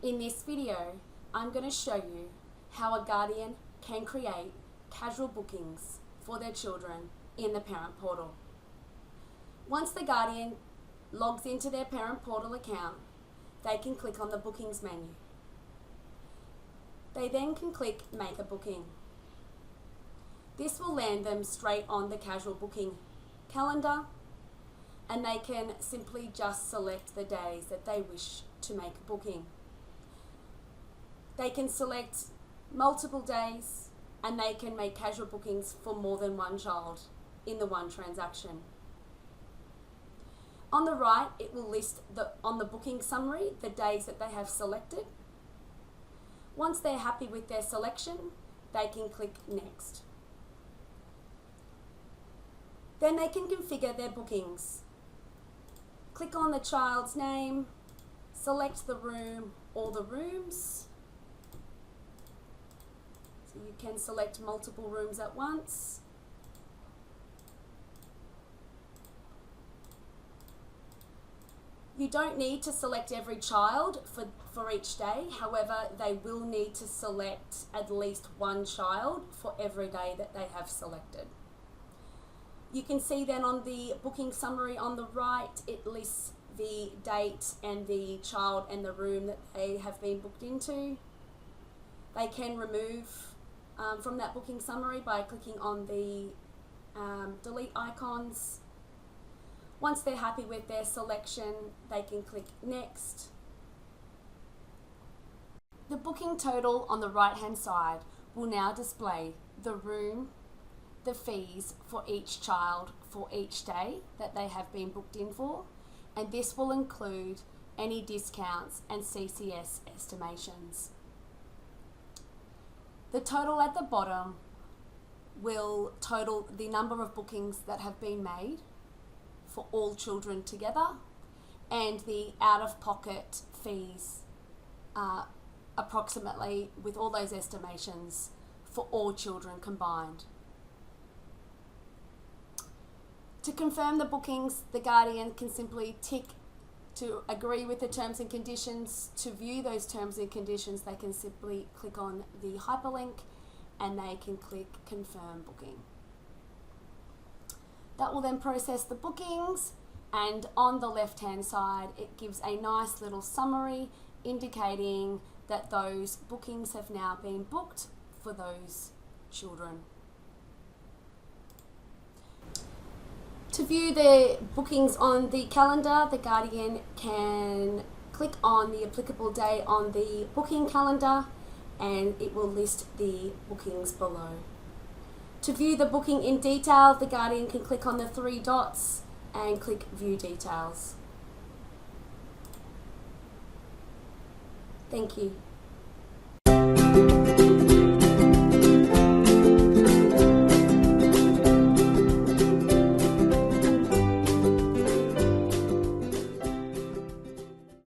In this video, I'm going to show you how a guardian can create casual bookings for their children in the parent portal. Once the guardian logs into their parent portal account, they can click on the bookings menu. They then can click make a booking. This will land them straight on the casual booking calendar, and they can simply just select the days that they wish to make a booking. They can select multiple days, and they can make casual bookings for more than one child in the one transaction. On the right, it will list on the booking summary the days that they have selected. Once they're happy with their selection, they can click next. Then they can configure their bookings. Click on the child's name, select the room or the rooms. So you can select multiple rooms at once. You don't need to select every child for each day. However, they will need to select at least one child for every day that they have selected. You can see then on the booking summary on the right, it lists the date and the child and the room that they have been booked into. They can remove from that booking summary by clicking on the delete icons. Once they're happy with their selection, they can click next. The booking total on the right hand side will now display the room, the fees for each child for each day that they have been booked in for, and this will include any discounts and CCS estimations. The total at the bottom will total the number of bookings that have been made for all children together, and the out-of-pocket fees approximately with all those estimations for all children combined. To confirm the bookings, the guardian can simply tick to agree with the terms and conditions. To view those terms and conditions, they can simply click on the hyperlink and they can click confirm booking. That will then process the bookings, and on the left hand side it gives a nice little summary indicating that those bookings have now been booked for those children. To view the bookings on the calendar, the guardian can click on the applicable day on the booking calendar and it will list the bookings below. To view the booking in detail, the guardian can click on the three dots and click view details. Thank you.